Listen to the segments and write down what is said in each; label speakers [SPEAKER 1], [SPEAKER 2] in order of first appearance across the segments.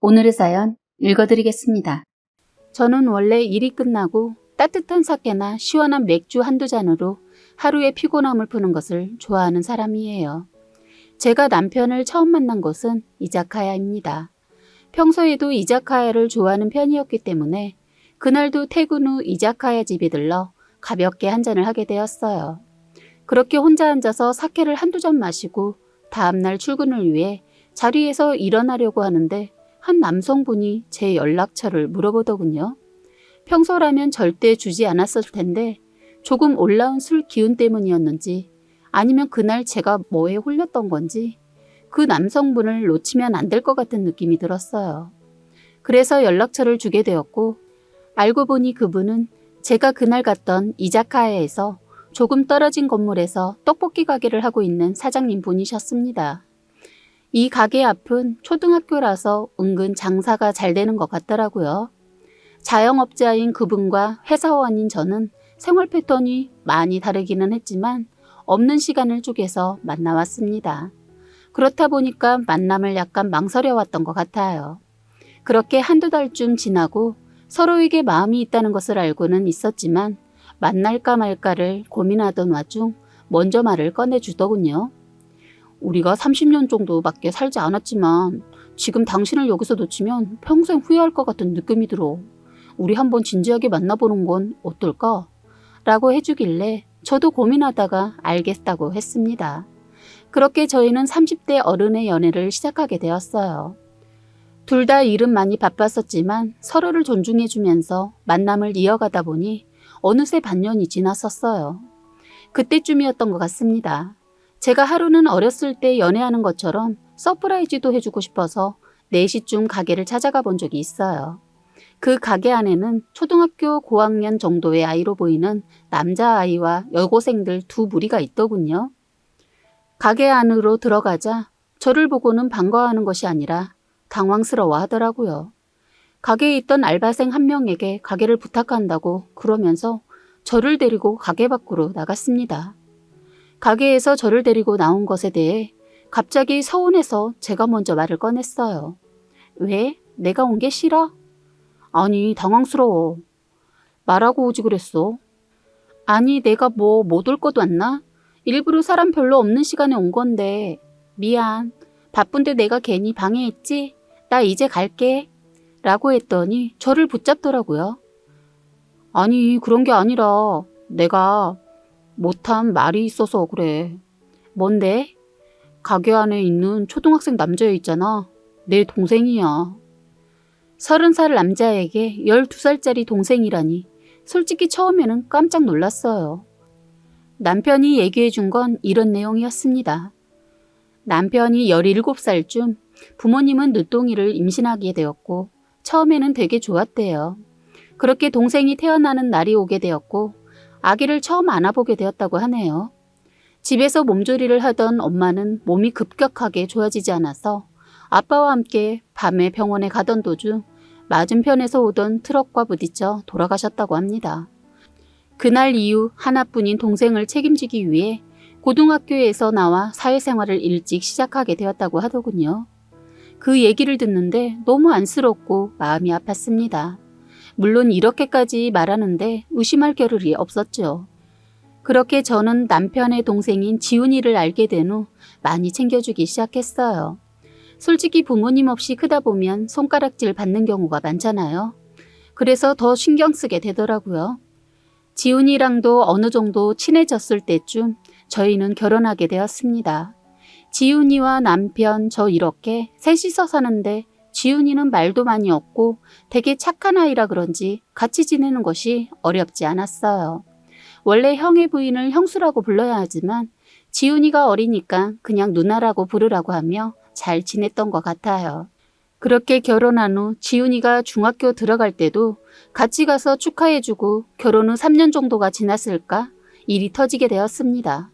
[SPEAKER 1] 오늘의 사연 읽어드리겠습니다. 저는 원래 일이 끝나고 따뜻한 사케나 시원한 맥주 한두 잔으로 하루의 피곤함을 푸는 것을 좋아하는 사람이에요. 제가 남편을 처음 만난 곳은 이자카야입니다. 평소에도 이자카야를 좋아하는 편이었기 때문에 그날도 퇴근 후 이자카야 집에 들러 가볍게 한 잔을 하게 되었어요. 그렇게 혼자 앉아서 사케를 한두 잔 마시고 다음날 출근을 위해 자리에서 일어나려고 하는데 한 남성분이 제 연락처를 물어보더군요. 평소라면 절대 주지 않았을 텐데 조금 올라온 술 기운 때문이었는지 아니면 그날 제가 뭐에 홀렸던 건지 그 남성분을 놓치면 안 될 것 같은 느낌이 들었어요. 그래서 연락처를 주게 되었고 알고 보니 그분은 제가 그날 갔던 이자카야에서 조금 떨어진 건물에서 떡볶이 가게를 하고 있는 사장님 분이셨습니다. 이 가게 앞은 초등학교라서 은근 장사가 잘 되는 것 같더라고요. 자영업자인 그분과 회사원인 저는 생활 패턴이 많이 다르기는 했지만 없는 시간을 쪼개서 만나왔습니다. 그렇다 보니까 만남을 약간 망설여왔던 것 같아요. 그렇게 한두 달쯤 지나고 서로에게 마음이 있다는 것을 알고는 있었지만 만날까 말까를 고민하던 와중 먼저 말을 꺼내주더군요. 우리가 30년 정도밖에 살지 않았지만 지금 당신을 여기서 놓치면 평생 후회할 것 같은 느낌이 들어. 우리 한번 진지하게 만나보는 건 어떨까? 라고 해주길래 저도 고민하다가 알겠다고 했습니다. 그렇게 저희는 30대 어른의 연애를 시작하게 되었어요. 둘 다 일은 많이 바빴었지만 서로를 존중해주면서 만남을 이어가다 보니 어느새 반년이 지났었어요. 그때쯤이었던 것 같습니다. 제가 하루는 어렸을 때 연애하는 것처럼 서프라이즈도 해주고 싶어서 4시쯤 가게를 찾아가 본 적이 있어요. 그 가게 안에는 초등학교 고학년 정도의 아이로 보이는 남자아이와 여고생들 두 무리가 있더군요. 가게 안으로 들어가자 저를 보고는 반가워하는 것이 아니라 당황스러워 하더라고요. 가게에 있던 알바생 한 명에게 가게를 부탁한다고 그러면서 저를 데리고 가게 밖으로 나갔습니다. 가게에서 저를 데리고 나온 것에 대해 갑자기 서운해서 제가 먼저 말을 꺼냈어요. 왜? 내가 온 게 싫어? 아니, 당황스러워. 말하고 오지 그랬어. 아니, 내가 뭐 못 올 것 왔나? 일부러 사람 별로 없는 시간에 온 건데. 미안. 바쁜데 내가 괜히 방해했지? 나 이제 갈게. 라고 했더니 저를 붙잡더라고요. 아니, 그런 게 아니라 내가 못한 말이 있어서 그래. 뭔데? 가게 안에 있는 초등학생 남자애 있잖아. 내 동생이야. 30살 남자에게 12살짜리 동생이라니 솔직히 처음에는 깜짝 놀랐어요. 남편이 얘기해 준 건 이런 내용이었습니다. 남편이 17살쯤 부모님은 늦둥이를 임신하게 되었고 처음에는 되게 좋았대요. 그렇게 동생이 태어나는 날이 오게 되었고 아기를 처음 안아보게 되었다고 하네요. 집에서 몸조리를 하던 엄마는 몸이 급격하게 좋아지지 않아서 아빠와 함께 밤에 병원에 가던 도중 맞은편에서 오던 트럭과 부딪혀 돌아가셨다고 합니다. 그날 이후 하나뿐인 동생을 책임지기 위해 고등학교에서 나와 사회생활을 일찍 시작하게 되었다고 하더군요. 그 얘기를 듣는데 너무 안쓰럽고 마음이 아팠습니다. 물론 이렇게까지 말하는데 의심할 겨를이 없었죠. 그렇게 저는 남편의 동생인 지훈이를 알게 된 후 많이 챙겨주기 시작했어요. 솔직히 부모님 없이 크다 보면 손가락질 받는 경우가 많잖아요. 그래서 더 신경 쓰게 되더라고요. 지훈이랑도 어느 정도 친해졌을 때쯤 저희는 결혼하게 되었습니다. 지훈이와 남편 저 이렇게 셋이서 사는데 지훈이는 말도 많이 없고 되게 착한 아이라 그런지 같이 지내는 것이 어렵지 않았어요. 원래 형의 부인을 형수라고 불러야 하지만 지훈이가 어리니까 그냥 누나라고 부르라고 하며 잘 지냈던 것 같아요. 그렇게 결혼한 후 지훈이가 중학교 들어갈 때도 같이 가서 축하해주고 결혼 후 3년 정도가 지났을까 일이 터지게 되었습니다.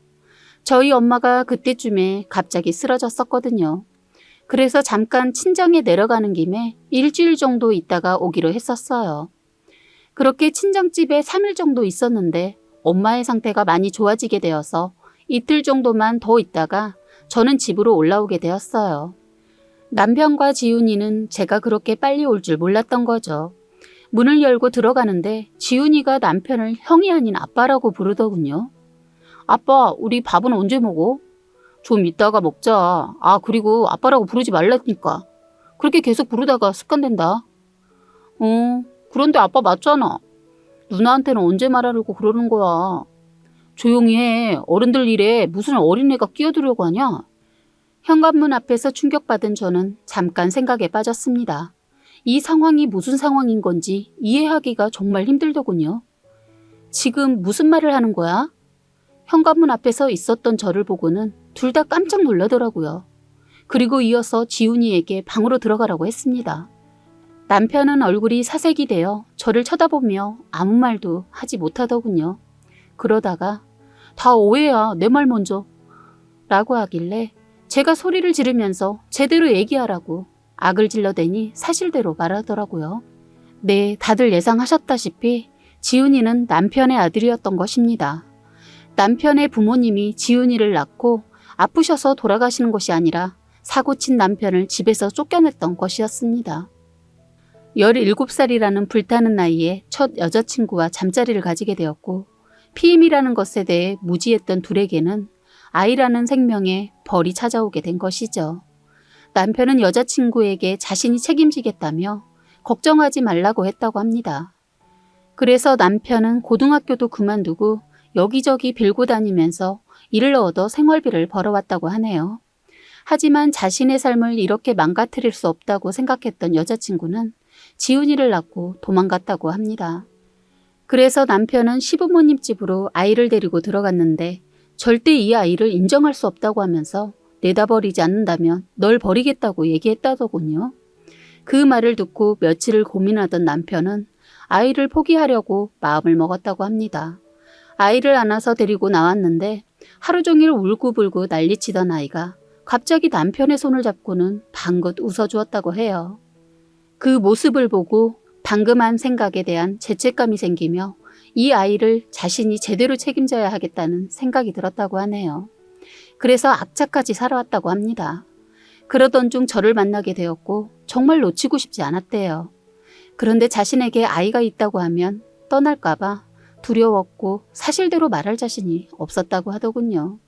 [SPEAKER 1] 저희 엄마가 그때쯤에 갑자기 쓰러졌었거든요. 그래서 잠깐 친정에 내려가는 김에 일주일 정도 있다가 오기로 했었어요. 그렇게 친정집에 3일 정도 있었는데 엄마의 상태가 많이 좋아지게 되어서 이틀 정도만 더 있다가 저는 집으로 올라오게 되었어요. 남편과 지훈이는 제가 그렇게 빨리 올 줄 몰랐던 거죠. 문을 열고 들어가는데 지훈이가 남편을 형이 아닌 아빠라고 부르더군요. 아빠, 우리 밥은 언제 먹어? 좀 이따가 먹자. 아, 그리고 아빠라고 부르지 말라니까. 그렇게 계속 부르다가 습관된다. 그런데 아빠 맞잖아. 누나한테는 언제 말하려고 그러는 거야. 조용히 해. 어른들 일에 무슨 어린애가 끼어들려고 하냐? 현관문 앞에서 충격받은 저는 잠깐 생각에 빠졌습니다. 이 상황이 무슨 상황인 건지 이해하기가 정말 힘들더군요. 지금 무슨 말을 하는 거야? 현관문 앞에서 있었던 저를 보고는 둘 다 깜짝 놀라더라고요. 그리고 이어서 지훈이에게 방으로 들어가라고 했습니다. 남편은 얼굴이 사색이 되어 저를 쳐다보며 아무 말도 하지 못하더군요. 그러다가 다 오해야, 내 말 먼저 라고 하길래 제가 소리를 지르면서 제대로 얘기하라고 악을 질러대니 사실대로 말하더라고요. 네, 다들 예상하셨다시피 지훈이는 남편의 아들이었던 것입니다. 남편의 부모님이 지훈이를 낳고 아프셔서 돌아가시는 것이 아니라 사고친 남편을 집에서 쫓겨냈던 것이었습니다. 17살이라는 불타는 나이에 첫 여자친구와 잠자리를 가지게 되었고 피임이라는 것에 대해 무지했던 둘에게는 아이라는 생명에 벌이 찾아오게 된 것이죠. 남편은 여자친구에게 자신이 책임지겠다며 걱정하지 말라고 했다고 합니다. 그래서 남편은 고등학교도 그만두고 여기저기 빌고 다니면서 일을 얻어 생활비를 벌어왔다고 하네요. 하지만 자신의 삶을 이렇게 망가뜨릴 수 없다고 생각했던 여자친구는 지훈이를 낳고 도망갔다고 합니다. 그래서 남편은 시부모님 집으로 아이를 데리고 들어갔는데 절대 이 아이를 인정할 수 없다고 하면서 내다버리지 않는다면 널 버리겠다고 얘기했다더군요. 그 말을 듣고 며칠을 고민하던 남편은 아이를 포기하려고 마음을 먹었다고 합니다. 아이를 안아서 데리고 나왔는데 하루 종일 울고불고 난리치던 아이가 갑자기 남편의 손을 잡고는 방긋 웃어주었다고 해요. 그 모습을 보고 방금 한 생각에 대한 죄책감이 생기며 이 아이를 자신이 제대로 책임져야 하겠다는 생각이 들었다고 하네요. 그래서 악착같이 살아왔다고 합니다. 그러던 중 저를 만나게 되었고 정말 놓치고 싶지 않았대요. 그런데 자신에게 아이가 있다고 하면 떠날까봐 두려웠고 사실대로 말할 자신이 없었다고 하더군요.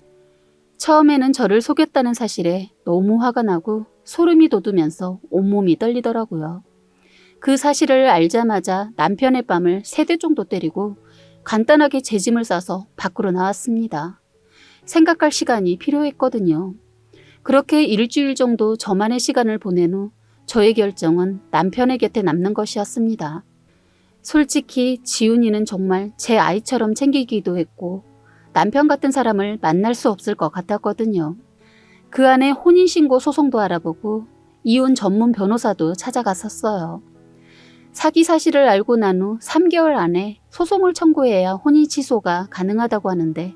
[SPEAKER 1] 처음에는 저를 속였다는 사실에 너무 화가 나고 소름이 돋으면서 온몸이 떨리더라고요. 그 사실을 알자마자 남편의 뺨을 3대 정도 때리고 간단하게 재짐을 싸서 밖으로 나왔습니다. 생각할 시간이 필요했거든요. 그렇게 일주일 정도 저만의 시간을 보낸 후 저의 결정은 남편의 곁에 남는 것이었습니다. 솔직히 지훈이는 정말 제 아이처럼 챙기기도 했고 남편 같은 사람을 만날 수 없을 것 같았거든요. 그 안에 혼인신고 소송도 알아보고 이혼 전문 변호사도 찾아갔었어요. 사기 사실을 알고 난 후 3개월 안에 소송을 청구해야 혼인 취소가 가능하다고 하는데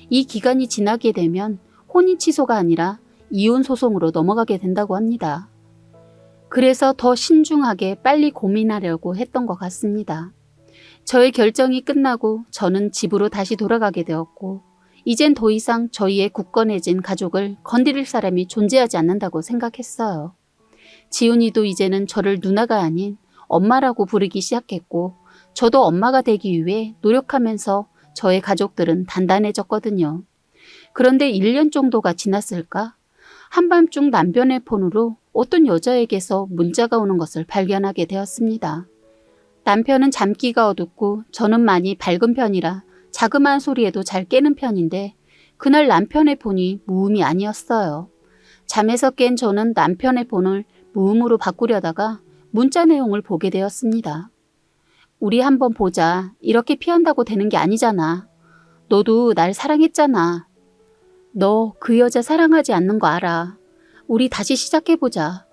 [SPEAKER 1] 이 기간이 지나게 되면 혼인 취소가 아니라 이혼 소송으로 넘어가게 된다고 합니다. 그래서 더 신중하게 빨리 고민하려고 했던 것 같습니다. 저의 결정이 끝나고 저는 집으로 다시 돌아가게 되었고 이젠 더 이상 저희의 굳건해진 가족을 건드릴 사람이 존재하지 않는다고 생각했어요. 지훈이도 이제는 저를 누나가 아닌 엄마라고 부르기 시작했고 저도 엄마가 되기 위해 노력하면서 저의 가족들은 단단해졌거든요. 그런데 1년 정도가 지났을까? 한밤중 남편의 폰으로 어떤 여자에게서 문자가 오는 것을 발견하게 되었습니다. 남편은 잠기가 어둡고 저는 많이 밝은 편이라 자그마한 소리에도 잘 깨는 편인데 그날 남편의 폰이 무음이 아니었어요. 잠에서 깬 저는 남편의 폰을 무음으로 바꾸려다가 문자 내용을 보게 되었습니다. 우리 한번 보자. 이렇게 피한다고 되는 게 아니잖아. 너도 날 사랑했잖아. 너 그 여자 사랑하지 않는 거 알아. 우리 다시 시작해보자.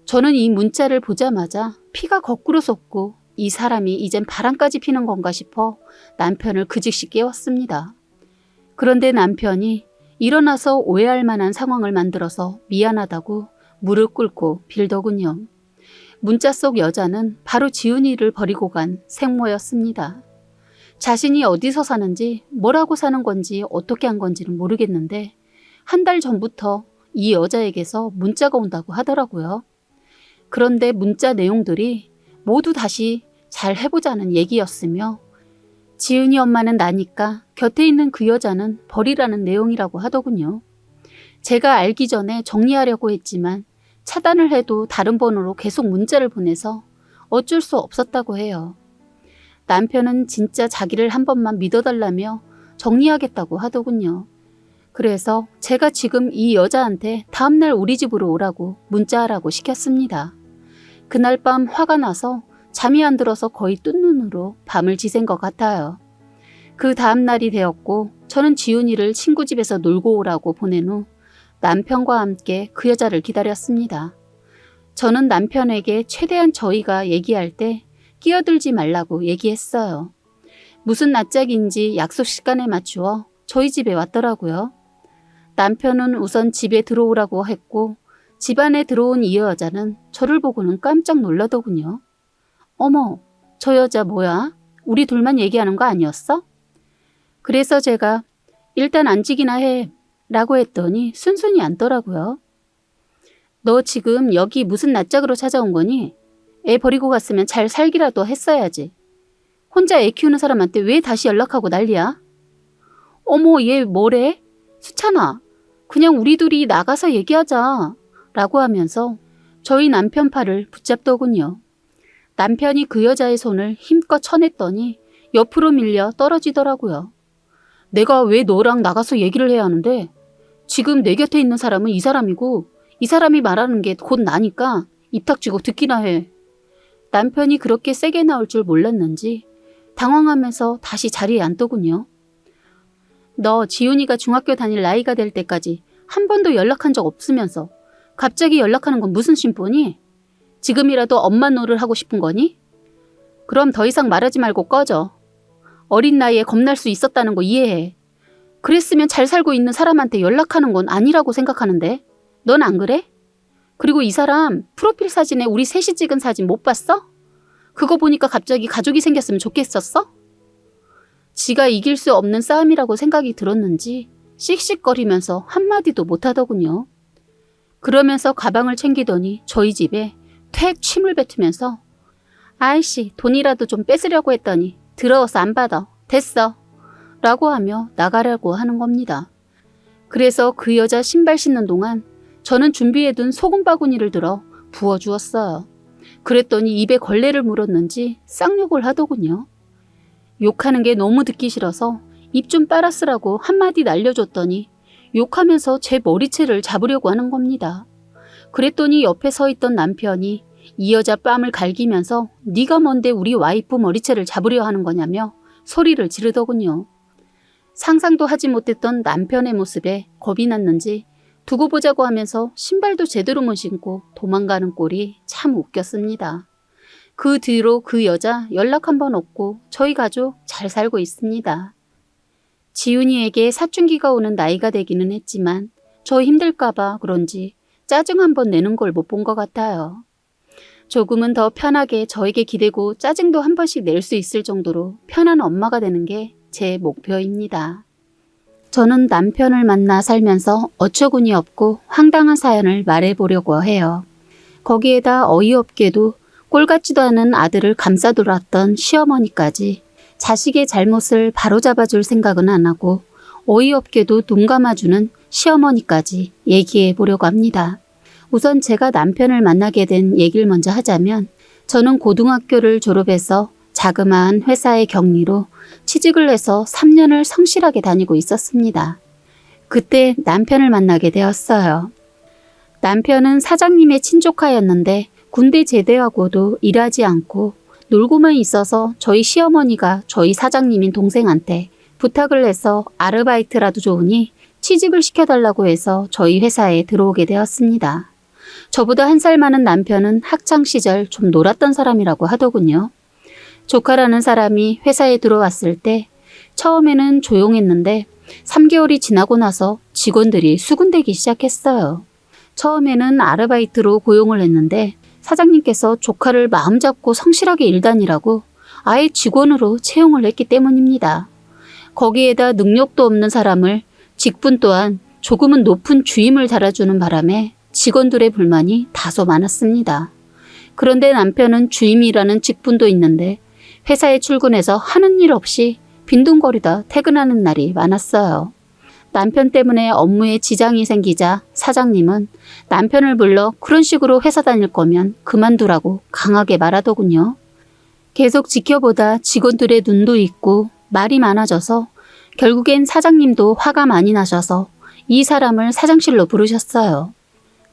[SPEAKER 1] 저는 이 문자를 보자마자 피가 거꾸로 솟고 이 사람이 이젠 바람까지 피는 건가 싶어 남편을 그 즉시 깨웠습니다. 그런데 남편이 일어나서 오해할 만한 상황을 만들어서 미안하다고 무릎 꿇고 빌더군요. 문자 속 여자는 바로 지훈이를 버리고 간 생모였습니다. 자신이 어디서 사는지 뭐라고 사는 건지 어떻게 한 건지는 모르겠는데 한 달 전부터 이 여자에게서 문자가 온다고 하더라고요. 그런데 문자 내용들이 모두 다시 잘 해보자는 얘기였으며 지은이 엄마는 나니까 곁에 있는 그 여자는 버리라는 내용이라고 하더군요. 제가 알기 전에 정리하려고 했지만 차단을 해도 다른 번호로 계속 문자를 보내서 어쩔 수 없었다고 해요. 남편은 진짜 자기를 한 번만 믿어달라며 정리하겠다고 하더군요. 그래서 제가 지금 이 여자한테 다음날 우리 집으로 오라고 문자하라고 시켰습니다. 그날 밤 화가 나서 잠이 안 들어서 거의 뜬 눈으로 밤을 지샌 것 같아요. 그 다음날이 되었고 저는 지훈이를 친구 집에서 놀고 오라고 보낸 후 남편과 함께 그 여자를 기다렸습니다. 저는 남편에게 최대한 저희가 얘기할 때 끼어들지 말라고 얘기했어요. 무슨 낯짝인지 약속 시간에 맞추어 저희 집에 왔더라고요. 남편은 우선 집에 들어오라고 했고 집 안에 들어온 이 여자는 저를 보고는 깜짝 놀라더군요. 어머, 저 여자 뭐야? 우리 둘만 얘기하는 거 아니었어? 그래서 제가 일단 앉으기나 해 라고 했더니 순순히 앉더라고요. 너 지금 여기 무슨 낯짝으로 찾아온 거니? 애 버리고 갔으면 잘 살기라도 했어야지. 혼자 애 키우는 사람한테 왜 다시 연락하고 난리야? 어머, 얘 뭐래? 수찬아, 그냥 우리 둘이 나가서 얘기하자 라고 하면서 저희 남편 팔을 붙잡더군요. 남편이 그 여자의 손을 힘껏 쳐냈더니 옆으로 밀려 떨어지더라고요. 내가 왜 너랑 나가서 얘기를 해야 하는데 지금 내 곁에 있는 사람은 이 사람이고 이 사람이 말하는 게 곧 나니까 입 닥치고 듣기나 해. 남편이 그렇게 세게 나올 줄 몰랐는지 당황하면서 다시 자리에 앉더군요. 너 지훈이가 중학교 다닐 나이가 될 때까지 한 번도 연락한 적 없으면서 갑자기 연락하는 건 무슨 심보니? 지금이라도 엄마 노를 하고 싶은 거니? 그럼 더 이상 말하지 말고 꺼져. 어린 나이에 겁날 수 있었다는 거 이해해. 그랬으면 잘 살고 있는 사람한테 연락하는 건 아니라고 생각하는데 넌 안 그래? 그리고 이 사람 프로필 사진에 우리 셋이 찍은 사진 못 봤어? 그거 보니까 갑자기 가족이 생겼으면 좋겠었어? 지가 이길 수 없는 싸움이라고 생각이 들었는지 씩씩거리면서 한마디도 못하더군요. 그러면서 가방을 챙기더니 저희 집에 퇴 침을 뱉으면서 아이씨 돈이라도 좀 뺏으려고 했더니 더러워서 안 받아. 됐어. 라고 하며 나가려고 하는 겁니다. 그래서 그 여자 신발 신는 동안 저는 준비해둔 소금 바구니를 들어 부어주었어요. 그랬더니 입에 걸레를 물었는지 쌍욕을 하더군요. 욕하는 게 너무 듣기 싫어서 입 좀 빨아쓰라고 한마디 날려줬더니 욕하면서 제 머리채를 잡으려고 하는 겁니다. 그랬더니 옆에 서 있던 남편이 이 여자 뺨을 갈기면서 네가 뭔데 우리 와이프 머리채를 잡으려 하는 거냐며 소리를 지르더군요. 상상도 하지 못했던 남편의 모습에 겁이 났는지 두고 보자고 하면서 신발도 제대로 못 신고 도망가는 꼴이 참 웃겼습니다. 그 뒤로 그 여자 연락 한 번 없고 저희 가족 잘 살고 있습니다. 지훈이에게 사춘기가 오는 나이가 되기는 했지만 저 힘들까봐 그런지 짜증 한 번 내는 걸 못 본 것 같아요. 조금은 더 편하게 저에게 기대고 짜증도 한 번씩 낼 수 있을 정도로 편한 엄마가 되는 게 제 목표입니다. 저는 남편을 만나 살면서 어처구니 없고 황당한 사연을 말해보려고 해요. 거기에다 어이없게도 꼴 같지도 않은 아들을 감싸돌았던 시어머니까지 자식의 잘못을 바로잡아줄 생각은 안 하고 어이없게도 눈 감아주는 시어머니까지 얘기해 보려고 합니다. 우선 제가 남편을 만나게 된 얘기를 먼저 하자면 저는 고등학교를 졸업해서 자그마한 회사의 격리로 취직을 해서 3년을 성실하게 다니고 있었습니다. 그때 남편을 만나게 되었어요. 남편은 사장님의 친조카였는데 군대 제대하고도 일하지 않고 놀고만 있어서 저희 시어머니가 저희 사장님인 동생한테 부탁을 해서 아르바이트라도 좋으니 취직을 시켜달라고 해서 저희 회사에 들어오게 되었습니다. 저보다 한 살 많은 남편은 학창시절 좀 놀았던 사람이라고 하더군요. 조카라는 사람이 회사에 들어왔을 때 처음에는 조용했는데 3개월이 지나고 나서 직원들이 수군대기 시작했어요. 처음에는 아르바이트로 고용을 했는데 사장님께서 조카를 마음 잡고 성실하게 일다니라고 아예 직원으로 채용을 했기 때문입니다. 거기에다 능력도 없는 사람을 직분 또한 조금은 높은 주임을 달아주는 바람에 직원들의 불만이 다소 많았습니다. 그런데 남편은 주임이라는 직분도 있는데 회사에 출근해서 하는 일 없이 빈둥거리다 퇴근하는 날이 많았어요. 남편 때문에 업무에 지장이 생기자 사장님은 남편을 불러 그런 식으로 회사 다닐 거면 그만두라고 강하게 말하더군요. 계속 지켜보다 직원들의 눈도 있고 말이 많아져서 결국엔 사장님도 화가 많이 나셔서 이 사람을 사장실로 부르셨어요.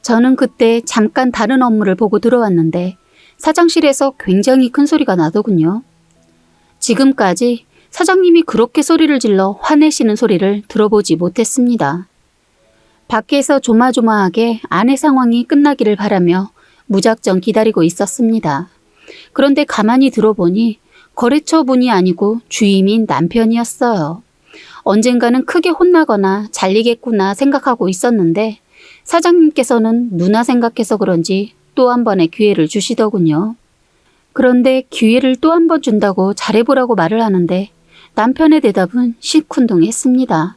[SPEAKER 1] 저는 그때 잠깐 다른 업무를 보고 들어왔는데 사장실에서 굉장히 큰 소리가 나더군요. 지금까지 사장님이 그렇게 소리를 질러 화내시는 소리를 들어보지 못했습니다. 밖에서 조마조마하게 아내 상황이 끝나기를 바라며 무작정 기다리고 있었습니다. 그런데 가만히 들어보니 거래처 분이 아니고 주임인 남편이었어요. 언젠가는 크게 혼나거나 잘리겠구나 생각하고 있었는데 사장님께서는 누나 생각해서 그런지 또 한 번의 기회를 주시더군요. 그런데 기회를 또 한 번 준다고 잘해보라고 말을 하는데 남편의 대답은 시큰둥했습니다.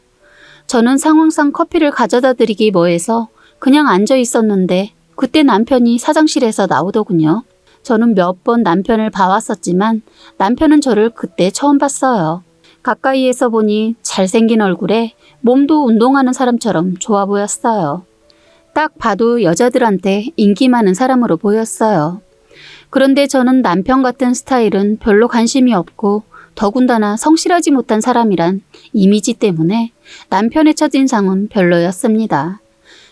[SPEAKER 1] 저는 상황상 커피를 가져다 드리기 뭐해서 그냥 앉아 있었는데 그때 남편이 사장실에서 나오더군요. 저는 몇 번 남편을 봐왔었지만 남편은 저를 그때 처음 봤어요. 가까이에서 보니 잘생긴 얼굴에 몸도 운동하는 사람처럼 좋아 보였어요. 딱 봐도 여자들한테 인기 많은 사람으로 보였어요. 그런데 저는 남편 같은 스타일은 별로 관심이 없고 더군다나 성실하지 못한 사람이란 이미지 때문에 남편의 첫인상은 별로였습니다.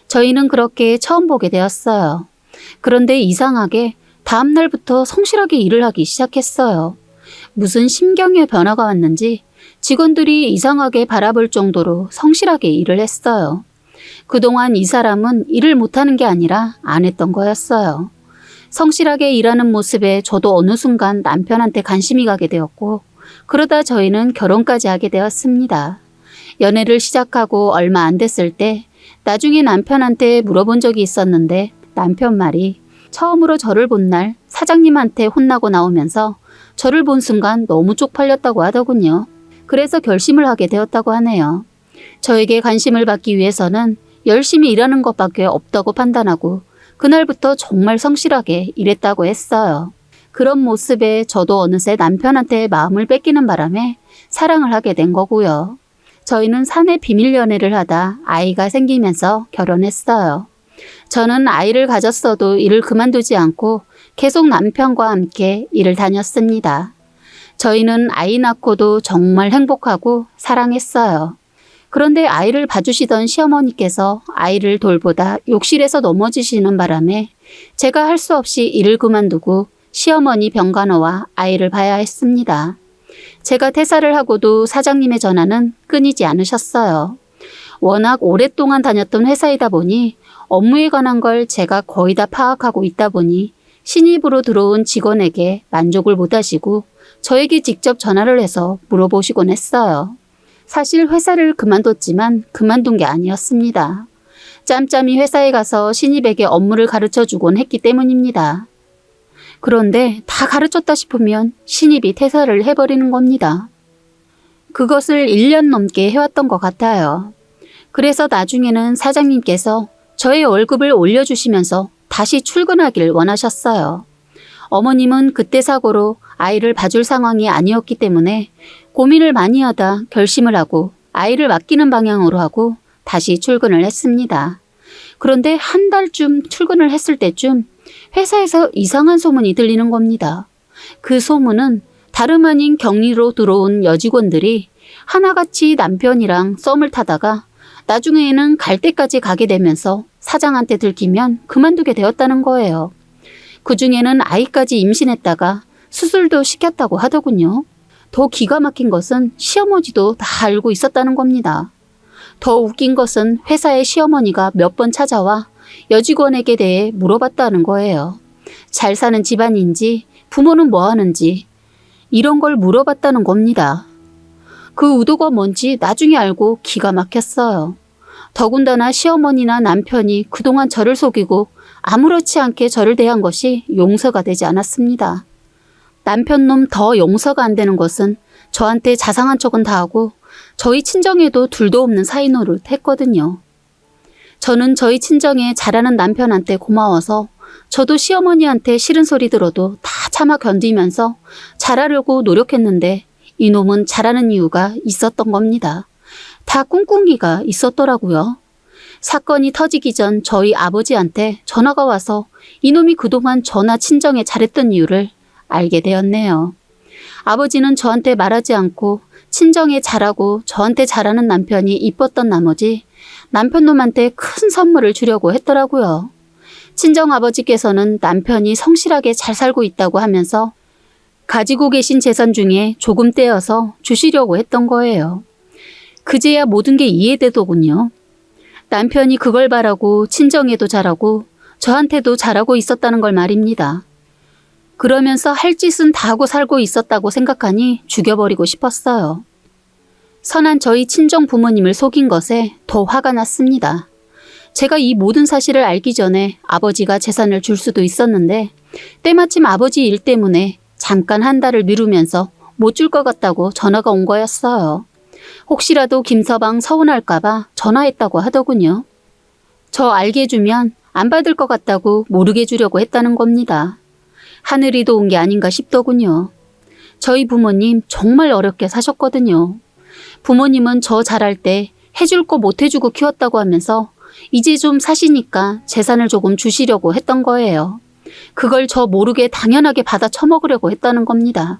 [SPEAKER 1] 저희는 그렇게 처음 보게 되었어요. 그런데 이상하게 다음 날부터 성실하게 일을 하기 시작했어요. 무슨 심경의 변화가 왔는지 직원들이 이상하게 바라볼 정도로 성실하게 일을 했어요. 그동안 이 사람은 일을 못하는 게 아니라 안 했던 거였어요. 성실하게 일하는 모습에 저도 어느 순간 남편한테 관심이 가게 되었고 그러다 저희는 결혼까지 하게 되었습니다. 연애를 시작하고 얼마 안 됐을 때 나중에 남편한테 물어본 적이 있었는데 남편 말이 처음으로 저를 본 날 사장님한테 혼나고 나오면서 저를 본 순간 너무 쪽팔렸다고 하더군요. 그래서 결심을 하게 되었다고 하네요. 저에게 관심을 받기 위해서는 열심히 일하는 것밖에 없다고 판단하고 그날부터 정말 성실하게 일했다고 했어요. 그런 모습에 저도 어느새 남편한테 마음을 뺏기는 바람에 사랑을 하게 된 거고요. 저희는 사내 비밀 연애를 하다 아이가 생기면서 결혼했어요. 저는 아이를 가졌어도 일을 그만두지 않고 계속 남편과 함께 일을 다녔습니다. 저희는 아이 낳고도 정말 행복하고 사랑했어요. 그런데 아이를 봐주시던 시어머니께서 아이를 돌보다 욕실에서 넘어지시는 바람에 제가 할 수 없이 일을 그만두고 시어머니 병간호와 아이를 봐야 했습니다. 제가 퇴사를 하고도 사장님의 전화는 끊이지 않으셨어요. 워낙 오랫동안 다녔던 회사이다 보니 업무에 관한 걸 제가 거의 다 파악하고 있다 보니 신입으로 들어온 직원에게 만족을 못하시고 저에게 직접 전화를 해서 물어보시곤 했어요. 사실 회사를 그만뒀지만 그만둔 게 아니었습니다. 짬짬이 회사에 가서 신입에게 업무를 가르쳐주곤 했기 때문입니다. 그런데 다 가르쳤다 싶으면 신입이 퇴사를 해버리는 겁니다. 그것을 1년 넘게 해왔던 것 같아요. 그래서 나중에는 사장님께서 저의 월급을 올려주시면서 다시 출근하길 원하셨어요. 어머님은 그때 사고로 아이를 봐줄 상황이 아니었기 때문에 고민을 많이 하다 결심을 하고 아이를 맡기는 방향으로 하고 다시 출근을 했습니다. 그런데 한 달쯤 출근을 했을 때쯤 회사에서 이상한 소문이 들리는 겁니다. 그 소문은 다름 아닌 격리로 들어온 여직원들이 하나같이 남편이랑 썸을 타다가 나중에는 갈 때까지 가게 되면서 사장한테 들키면 그만두게 되었다는 거예요. 그중에는 아이까지 임신했다가 수술도 시켰다고 하더군요. 더 기가 막힌 것은 시어머니도 다 알고 있었다는 겁니다. 더 웃긴 것은 회사의 시어머니가 몇 번 찾아와 여직원에게 대해 물어봤다는 거예요. 잘 사는 집안인지 부모는 뭐 하는지 이런 걸 물어봤다는 겁니다. 그 의도가 뭔지 나중에 알고 기가 막혔어요. 더군다나 시어머니나 남편이 그동안 저를 속이고 아무렇지 않게 저를 대한 것이 용서가 되지 않았습니다. 남편 놈 더 용서가 안 되는 것은 저한테 자상한 척은 다 하고 저희 친정에도 둘도 없는 사이 노릇 했거든요. 저는 저희 친정에 잘하는 남편한테 고마워서 저도 시어머니한테 싫은 소리 들어도 다 참아 견디면서 잘하려고 노력했는데 이놈은 잘하는 이유가 있었던 겁니다. 다 꿍꿍이가 있었더라고요. 사건이 터지기 전 저희 아버지한테 전화가 와서 이놈이 그동안 저나 친정에 잘했던 이유를 알게 되었네요. 아버지는 저한테 말하지 않고 친정에 잘하고 저한테 잘하는 남편이 이뻤던 나머지 남편놈한테 큰 선물을 주려고 했더라고요. 친정아버지께서는 남편이 성실하게 잘 살고 있다고 하면서 가지고 계신 재산 중에 조금 떼어서 주시려고 했던 거예요. 그제야 모든 게 이해되더군요. 남편이 그걸 바라고 친정에도 잘하고 저한테도 잘하고 있었다는 걸 말입니다. 그러면서 할 짓은 다 하고 살고 있었다고 생각하니 죽여버리고 싶었어요. 선한 저희 친정 부모님을 속인 것에 더 화가 났습니다. 제가 이 모든 사실을 알기 전에 아버지가 재산을 줄 수도 있었는데 때마침 아버지 일 때문에 잠깐 한 달을 미루면서 못 줄 것 같다고 전화가 온 거였어요. 혹시라도 김서방 서운할까봐 전화했다고 하더군요. 저 알게 해주면 안 받을 것 같다고 모르게 주려고 했다는 겁니다. 하늘이 도운 게 아닌가 싶더군요. 저희 부모님 정말 어렵게 사셨거든요. 부모님은 저 자랄 때 해줄 거 못 해주고 키웠다고 하면서 이제 좀 사시니까 재산을 조금 주시려고 했던 거예요. 그걸 저 모르게 당연하게 받아 처먹으려고 했다는 겁니다.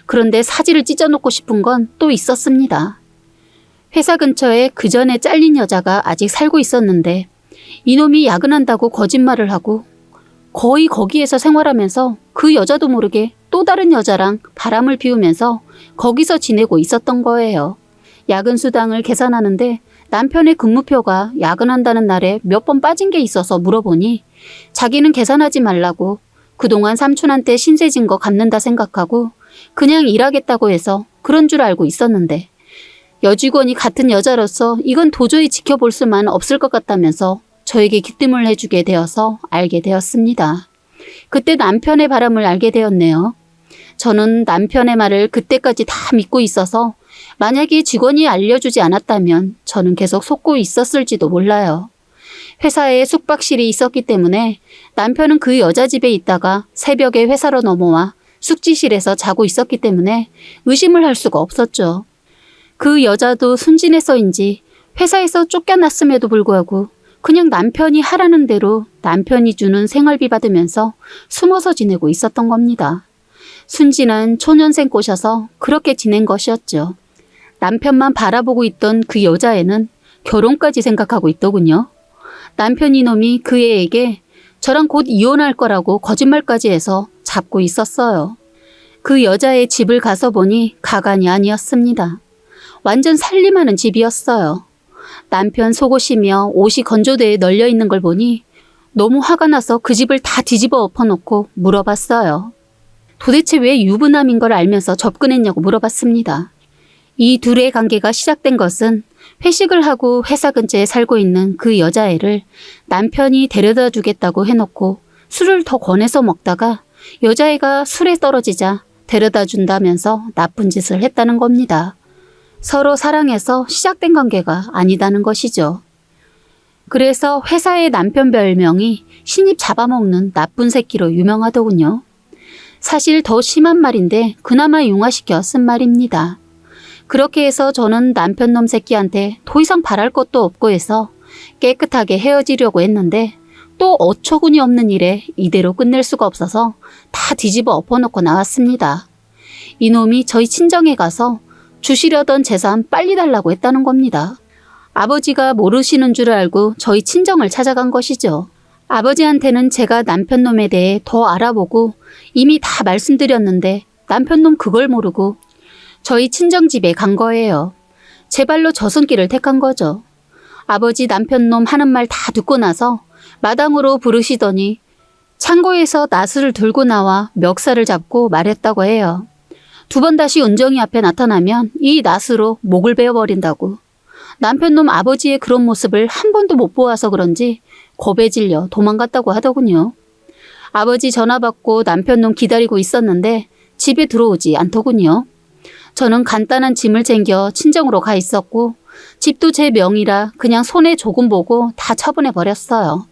[SPEAKER 1] 그런데 사지를 찢어놓고 싶은 건 또 있었습니다. 회사 근처에 그 전에 잘린 여자가 아직 살고 있었는데 이놈이 야근한다고 거짓말을 하고 거의 거기에서 생활하면서 그 여자도 모르게 또 다른 여자랑 바람을 피우면서 거기서 지내고 있었던 거예요. 야근 수당을 계산하는데 남편의 근무표가 야근한다는 날에 몇 번 빠진 게 있어서 물어보니 자기는 계산하지 말라고 그동안 삼촌한테 신세진 거 갚는다 생각하고 그냥 일하겠다고 해서 그런 줄 알고 있었는데 여직원이 같은 여자로서 이건 도저히 지켜볼 수만 없을 것 같다면서 저에게 기뜸을 해주게 되어서 알게 되었습니다. 그때 남편의 바람을 알게 되었네요. 저는 남편의 말을 그때까지 다 믿고 있어서 만약에 직원이 알려주지 않았다면 저는 계속 속고 있었을지도 몰라요. 회사에 숙박실이 있었기 때문에 남편은 그 여자 집에 있다가 새벽에 회사로 넘어와 숙지실에서 자고 있었기 때문에 의심을 할 수가 없었죠. 그 여자도 순진해서인지 회사에서 쫓겨났음에도 불구하고 그냥 남편이 하라는 대로 남편이 주는 생활비 받으면서 숨어서 지내고 있었던 겁니다. 순진한 초년생 꼬셔서 그렇게 지낸 것이었죠. 남편만 바라보고 있던 그 여자애는 결혼까지 생각하고 있더군요. 남편 이놈이 그 애에게 저랑 곧 이혼할 거라고 거짓말까지 해서 잡고 있었어요. 그 여자의 집을 가서 보니 가관이 아니었습니다. 완전 살림하는 집이었어요. 남편 속옷이며 옷이 건조대에 널려 있는 걸 보니 너무 화가 나서 그 집을 다 뒤집어 엎어놓고 물어봤어요. 도대체 왜 유부남인 걸 알면서 접근했냐고 물어봤습니다. 이 둘의 관계가 시작된 것은 회식을 하고 회사 근처에 살고 있는 그 여자애를 남편이 데려다 주겠다고 해놓고 술을 더 권해서 먹다가 여자애가 술에 떨어지자 데려다 준다면서 나쁜 짓을 했다는 겁니다. 서로 사랑해서 시작된 관계가 아니다는 것이죠. 그래서 회사의 남편 별명이 신입 잡아먹는 나쁜 새끼로 유명하더군요. 사실 더 심한 말인데 그나마 융화시켜 쓴 말입니다. 그렇게 해서 저는 남편놈 새끼한테 더 이상 바랄 것도 없고 해서 깨끗하게 헤어지려고 했는데 또 어처구니 없는 일에 이대로 끝낼 수가 없어서 다 뒤집어 엎어놓고 나왔습니다. 이놈이 저희 친정에 가서 주시려던 재산 빨리 달라고 했다는 겁니다. 아버지가 모르시는 줄 알고 저희 친정을 찾아간 것이죠. 아버지한테는 제가 남편놈에 대해 더 알아보고 이미 다 말씀드렸는데 남편놈 그걸 모르고 저희 친정집에 간 거예요. 제 발로 저 손길을 택한 거죠. 아버지 남편놈 하는 말 다 듣고 나서 마당으로 부르시더니 창고에서 나스를 들고 나와 멱살을 잡고 말했다고 해요. 2번 다시 은정이 앞에 나타나면 이 낫으로 목을 베어버린다고. 남편놈 아버지의 그런 모습을 한 번도 못 보아서 그런지 겁에 질려 도망갔다고 하더군요. 아버지 전화 받고 남편놈 기다리고 있었는데 집에 들어오지 않더군요. 저는 간단한 짐을 챙겨 친정으로 가 있었고 집도 제 명의라 그냥 손해 조금 보고 다 처분해버렸어요.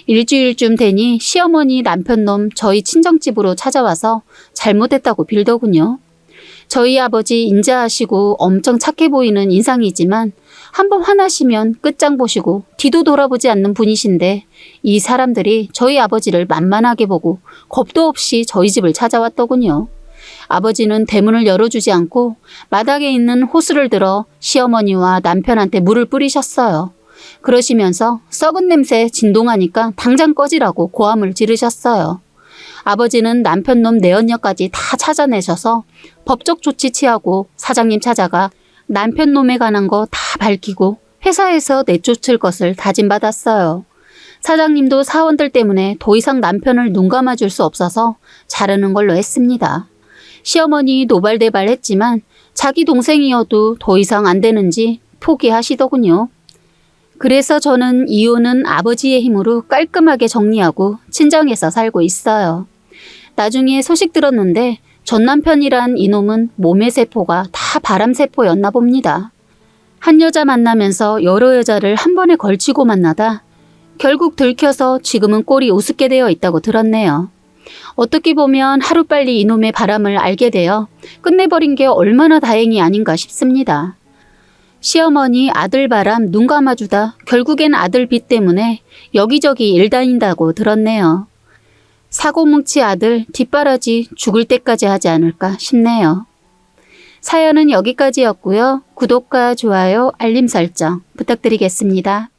[SPEAKER 1] 일주일쯤 되니 시어머니 남편놈 저희 친정집으로 찾아와서 잘못했다고 빌더군요. 저희 아버지 인자하시고 엄청 착해 보이는 인상이지만 한번 화나시면 끝장 보시고 뒤도 돌아보지 않는 분이신데 이 사람들이 저희 아버지를 만만하게 보고 겁도 없이 저희 집을 찾아왔더군요. 아버지는 대문을 열어주지 않고 마당에 있는 호스를 들어 시어머니와 남편한테 물을 뿌리셨어요. 그러시면서 썩은 냄새 진동하니까 당장 꺼지라고 고함을 지르셨어요. 아버지는 남편놈 내연녀까지 다 찾아내셔서 법적 조치 취하고 사장님 찾아가 남편놈에 관한 거 다 밝히고 회사에서 내쫓을 것을 다짐받았어요. 사장님도 사원들 때문에 더 이상 남편을 눈 감아줄 수 없어서 자르는 걸로 했습니다. 시어머니 노발대발 했지만 자기 동생이어도 더 이상 안 되는지 포기하시더군요. 그래서 저는 이혼은 아버지의 힘으로 깔끔하게 정리하고 친정에서 살고 있어요. 나중에 소식 들었는데 전 남편이란 이놈은 몸의 세포가 다 바람세포였나 봅니다. 한 여자 만나면서 여러 여자를 한 번에 걸치고 만나다 결국 들켜서 지금은 꼴이 우습게 되어 있다고 들었네요. 어떻게 보면 하루빨리 이놈의 바람을 알게 되어 끝내버린 게 얼마나 다행이 아닌가 싶습니다. 시어머니 아들 바람 눈 감아주다 결국엔 아들 빚 때문에 여기저기 일 다닌다고 들었네요. 사고뭉치 아들 뒷바라지 죽을 때까지 하지 않을까 싶네요. 사연은 여기까지였고요. 구독과 좋아요, 알림 설정 부탁드리겠습니다.